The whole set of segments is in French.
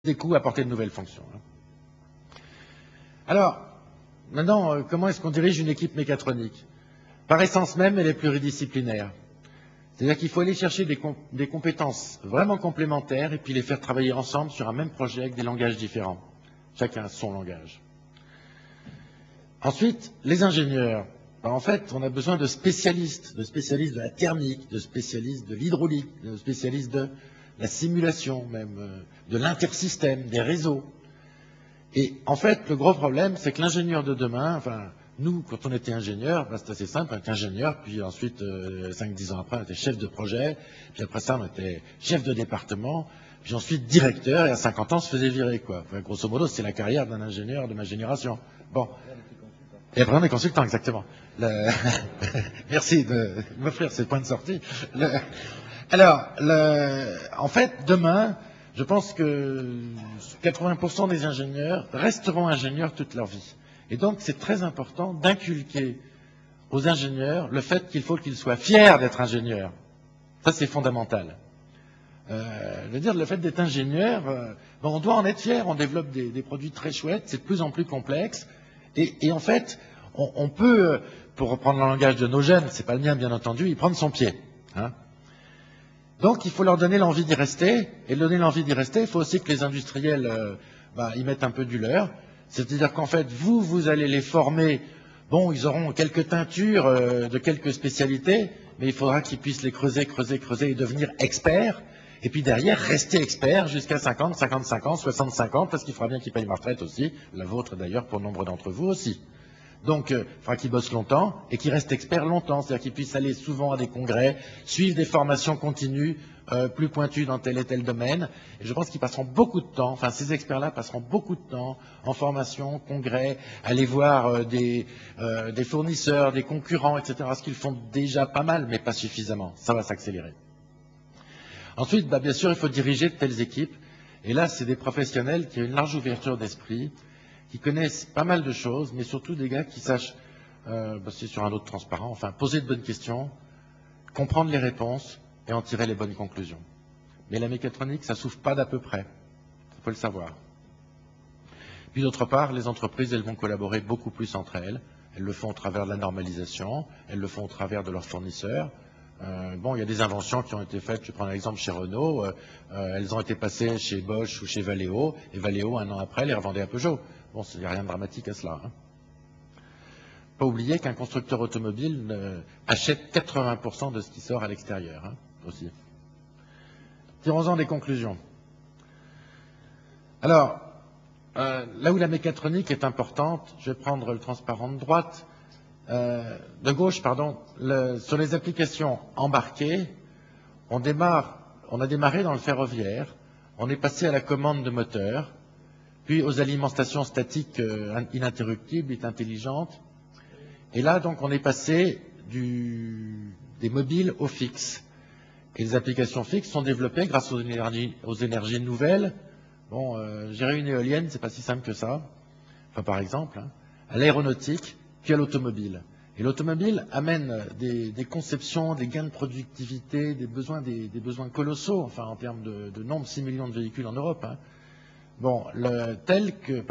des coûts, apporter de nouvelles fonctions. Alors, maintenant, comment est-ce qu'on dirige une équipe mécatronique? Par essence même, elle est pluridisciplinaire. C'est-à-dire qu'il faut aller chercher des compétences vraiment complémentaires et puis les faire travailler ensemble sur un même projet avec des langages différents. Chacun a son langage. Ensuite, les ingénieurs. Ben, en fait, on a besoin de spécialistes de la thermique, de spécialistes de l'hydraulique, de spécialistes de la simulation même, de l'intersystème, des réseaux. Et en fait, le gros problème, c'est que l'ingénieur de demain, enfin, nous, quand on était ingénieur, ben, c'était assez simple, on était ingénieur, puis ensuite, 5-10 ans après, on était chef de projet, puis après ça, on était chef de département, puis ensuite directeur, et à 50 ans, on se faisait virer, quoi. Enfin, grosso modo, c'est la carrière d'un ingénieur de ma génération. Bon. Et après, on est consultant, exactement. Merci de m'offrir ces points de sortie. En fait, demain, je pense que 80% des ingénieurs resteront ingénieurs toute leur vie. Et donc, c'est très important d'inculquer aux ingénieurs le fait qu'il faut qu'ils soient fiers d'être ingénieurs. Ça, c'est fondamental. Je veux dire, le fait d'être ingénieur, bon, on doit en être fier. On développe des produits très chouettes, c'est de plus en plus complexe. Et en fait, on peut, pour reprendre le langage de nos jeunes, c'est pas le mien bien entendu, y prendre son pied. Hein. Donc il faut leur donner l'envie d'y rester, et donner l'envie d'y rester, il faut aussi que les industriels y mettent un peu du leur. C'est-à-dire qu'en fait, vous allez les former, bon, ils auront quelques teintures de quelques spécialités, mais il faudra qu'ils puissent les creuser et devenir experts. Et puis derrière, rester expert jusqu'à 50, 55 ans, 65 ans, parce qu'il faudra bien qu'ils payent ma retraite aussi, la vôtre d'ailleurs pour nombre d'entre vous aussi. Donc, il faudra qu'ils bossent longtemps et qu'ils restent experts longtemps, c'est-à-dire qu'ils puissent aller souvent à des congrès, suivre des formations continues, plus pointues dans tel et tel domaine. Et je pense qu'ils passeront beaucoup de temps, enfin ces experts-là passeront beaucoup de temps en formation, congrès, aller voir des fournisseurs, des concurrents, etc. Ce qu'ils font déjà pas mal, mais pas suffisamment. Ça va s'accélérer. Ensuite, bien sûr, il faut diriger de telles équipes. Et là, c'est des professionnels qui ont une large ouverture d'esprit, qui connaissent pas mal de choses, mais surtout des gars qui sachent, c'est sur un autre transparent, enfin, poser de bonnes questions, comprendre les réponses et en tirer les bonnes conclusions. Mais la mécatronique, ça souffre pas d'à peu près. Il faut le savoir. Puis d'autre part, les entreprises, elles vont collaborer beaucoup plus entre elles. Elles le font au travers de la normalisation, elles le font au travers de leurs fournisseurs. Bon, il y a des inventions qui ont été faites, je prends un exemple chez Renault, elles ont été passées chez Bosch ou chez Valeo, et Valeo, un an après, les revendait à Peugeot. Bon, il n'y a rien de dramatique à cela. Hein. Pas oublier qu'un constructeur automobile achète 80% de ce qui sort à l'extérieur, hein, aussi. Tirons-en des conclusions. Alors, là où la mécatronique est importante, je vais prendre le transparent de gauche, pardon, sur les applications embarquées, on a démarré dans le ferroviaire, on est passé à la commande de moteur, puis aux alimentations statiques ininterruptibles et intelligentes. Et là, donc, on est passé des mobiles au fixe. Et les applications fixes sont développées grâce aux énergies nouvelles. Bon, gérer une éolienne, c'est pas si simple que ça. Enfin, par exemple, hein, à l'aéronautique, puis à l'automobile. Et l'automobile amène des conceptions, des gains de productivité, des besoins colossaux, enfin, en termes de nombre, 6 millions de véhicules en Europe. Hein. Bon, tel que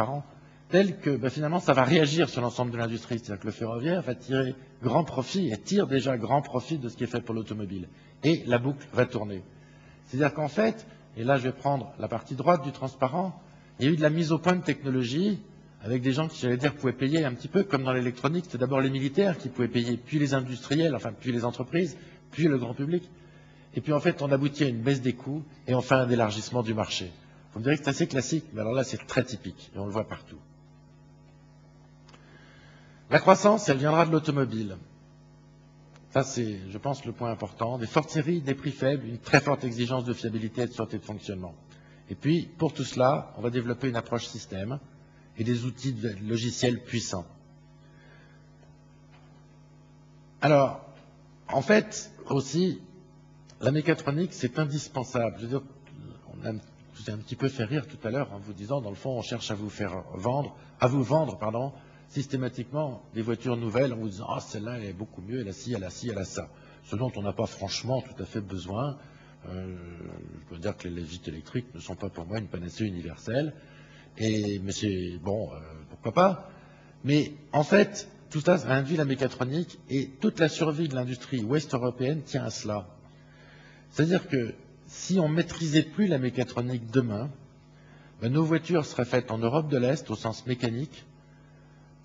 finalement, ça va réagir sur l'ensemble de l'industrie. C'est-à-dire que le ferroviaire va tirer grand profit, et tire déjà grand profit de ce qui est fait pour l'automobile. Et la boucle va tourner. C'est-à-dire qu'en fait, et là je vais prendre la partie droite du transparent, il y a eu de la mise au point de technologie, avec des gens qui, j'allais dire, pouvaient payer un petit peu comme dans l'électronique. C'était d'abord les militaires qui pouvaient payer, puis les industriels, enfin, puis les entreprises, puis le grand public. Et puis en fait, on aboutit à une baisse des coûts et enfin un élargissement du marché. Vous me direz que c'est assez classique, mais alors là, c'est très typique, et on le voit partout. La croissance, elle viendra de l'automobile. Ça, c'est, je pense, le point important. Des fortes séries, des prix faibles, une très forte exigence de fiabilité et de sûreté de fonctionnement. Et puis, pour tout cela, on va développer une approche système et des outils logiciels puissants. Alors, en fait, aussi, la mécatronique, c'est indispensable. Je veux dire, je vous ai un petit peu fait rire tout à l'heure en vous disant, dans le fond, on cherche à vous vendre, systématiquement des voitures nouvelles en vous disant « Ah, celle-là, elle est beaucoup mieux, elle a ci, elle a ci, elle a ça ». Ce dont on n'a pas franchement tout à fait besoin. Je dois dire que les gîtes électriques ne sont pas pour moi une panacée universelle. Mais c'est bon, pourquoi pas. Mais en fait, tout ça induit la mécatronique et toute la survie de l'industrie ouest européenne tient à cela. C'est-à-dire que si on maîtrisait plus la mécatronique demain, ben, nos voitures seraient faites en Europe de l'Est au sens mécanique.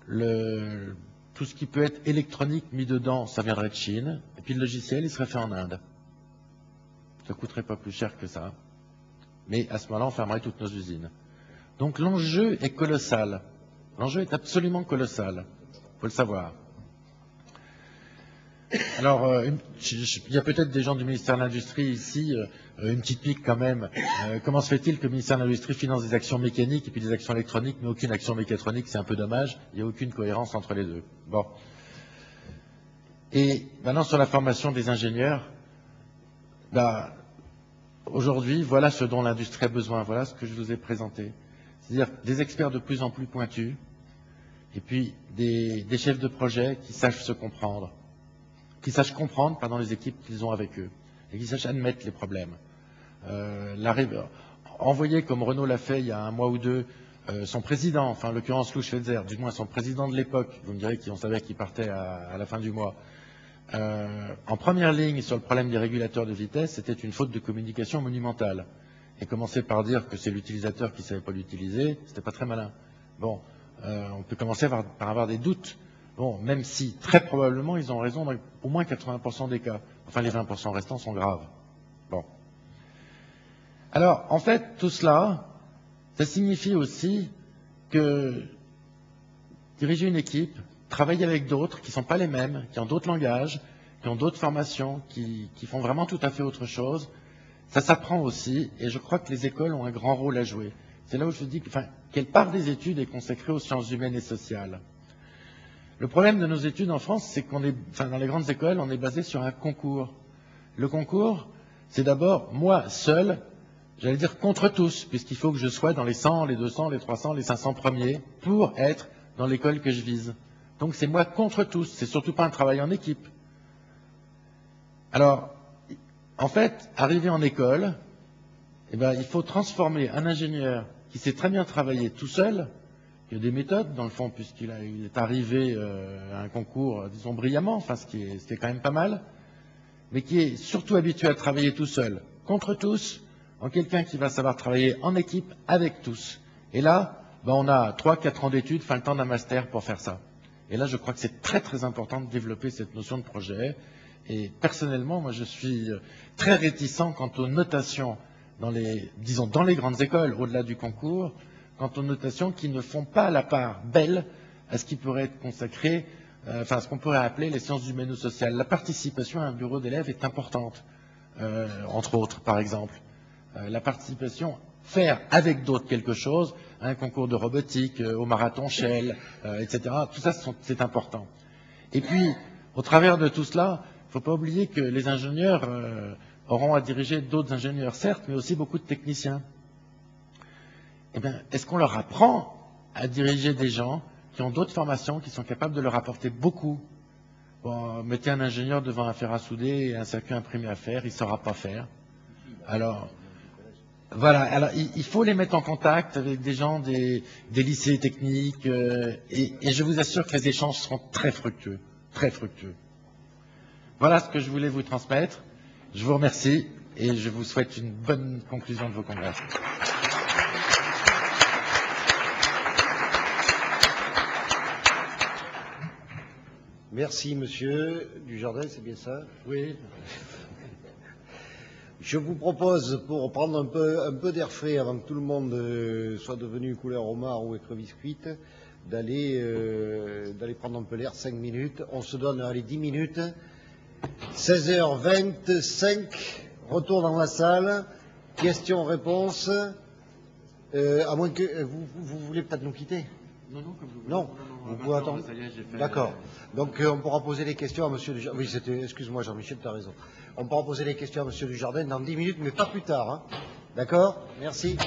Tout ce qui peut être électronique mis dedans, ça viendrait de Chine. Et puis le logiciel, il serait fait en Inde. Ça coûterait pas plus cher que ça. Mais à ce moment-là, on fermerait toutes nos usines. Donc l'enjeu est colossal. L'enjeu est absolument colossal. Il faut le savoir. Alors, il y a peut-être des gens du ministère de l'Industrie ici, une petite pique quand même. Comment se fait-il que le ministère de l'Industrie finance des actions mécaniques et puis des actions électroniques, mais aucune action mécatronique? C'est un peu dommage. Il n'y a aucune cohérence entre les deux. Bon. Et maintenant, sur la formation des ingénieurs, aujourd'hui, voilà ce dont l'industrie a besoin. Voilà ce que je vous ai présenté. C'est-à-dire des experts de plus en plus pointus, et puis des chefs de projet qui sachent se comprendre, qui sachent comprendre les équipes qu'ils ont avec eux, et qui sachent admettre les problèmes. Envoyer, comme Renault l'a fait il y a un mois ou deux, son président, enfin en l'occurrence Lou Schweitzer, du moins son président de l'époque, vous me direz qu'on savait qu'il partait à la fin du mois, en première ligne sur le problème des régulateurs de vitesse, c'était une faute de communication monumentale. Et commencer par dire que c'est l'utilisateur qui ne savait pas l'utiliser, c'était pas très malin. Bon, on peut commencer par avoir des doutes. Bon, même si très probablement ils ont raison dans au moins 80% des cas. Enfin, les 20% restants sont graves. Bon. Alors, en fait, tout cela, ça signifie aussi que diriger une équipe, travailler avec d'autres qui ne sont pas les mêmes, qui ont d'autres langages, qui ont d'autres formations, qui font vraiment tout à fait autre chose, ça s'apprend aussi, et je crois que les écoles ont un grand rôle à jouer. C'est là où je dis quelle part des études est consacrée aux sciences humaines et sociales. Le problème de nos études en France, c'est dans les grandes écoles, on est basé sur un concours. Le concours, c'est d'abord moi seul, j'allais dire contre tous, puisqu'il faut que je sois dans les 100, les 200, les 300, les 500 premiers pour être dans l'école que je vise. Donc c'est moi contre tous, c'est surtout pas un travail en équipe. Alors, en fait, arrivé en école, il faut transformer un ingénieur qui sait très bien travailler tout seul. Il y a des méthodes, dans le fond, puisqu'il est arrivé à un concours, disons, brillamment, enfin, ce qui est quand même pas mal, mais qui est surtout habitué à travailler tout seul, contre tous, en quelqu'un qui va savoir travailler en équipe avec tous. Et là, on a 3-4 ans d'études, le temps d'un master pour faire ça. Et là, je crois que c'est très très important de développer cette notion de projet. Et personnellement, moi, je suis très réticent quant aux notations dans les grandes écoles, au-delà du concours, quant aux notations qui ne font pas la part belle à ce qui pourrait être consacré, ce qu'on pourrait appeler les sciences humaines ou sociales. La participation à un bureau d'élèves est importante, entre autres, par exemple. La participation, faire avec d'autres quelque chose, à un concours de robotique, au marathon Shell, etc. Tout ça, c'est important. Et puis, au travers de tout cela, il ne faut pas oublier que les ingénieurs auront à diriger d'autres ingénieurs, certes, mais aussi beaucoup de techniciens. Eh bien, est-ce qu'on leur apprend à diriger des gens qui ont d'autres formations, qui sont capables de leur apporter beaucoup? Bon, mettez un ingénieur devant un fer à souder et un circuit imprimé à faire, il ne saura pas faire. Alors, voilà. Alors, il faut les mettre en contact avec des gens des lycées techniques, et je vous assure que les échanges seront très fructueux, très fructueux. Voilà ce que je voulais vous transmettre. Je vous remercie et je vous souhaite une bonne conclusion de vos congrès. Merci, monsieur Dujardin, c'est bien ça? Oui. Je vous propose, pour prendre un peu d'air frais avant que tout le monde soit devenu couleur homard ou écrevisse cuite, d'aller prendre un peu l'air 5 minutes. On se donne 10 minutes. 16h25, retour dans la salle. Questions-réponses. À moins que vous voulez peut-être nous quitter? Non, comme vous voulez. Non, vous pouvez attendre. D'accord. Donc on pourra poser les questions à monsieur Dujardin. Oui, excuse-moi Jean-Michel, tu as raison. On pourra poser les questions à monsieur Dujardin dans 10 minutes, mais pas plus tard. Hein. D'accord? Merci.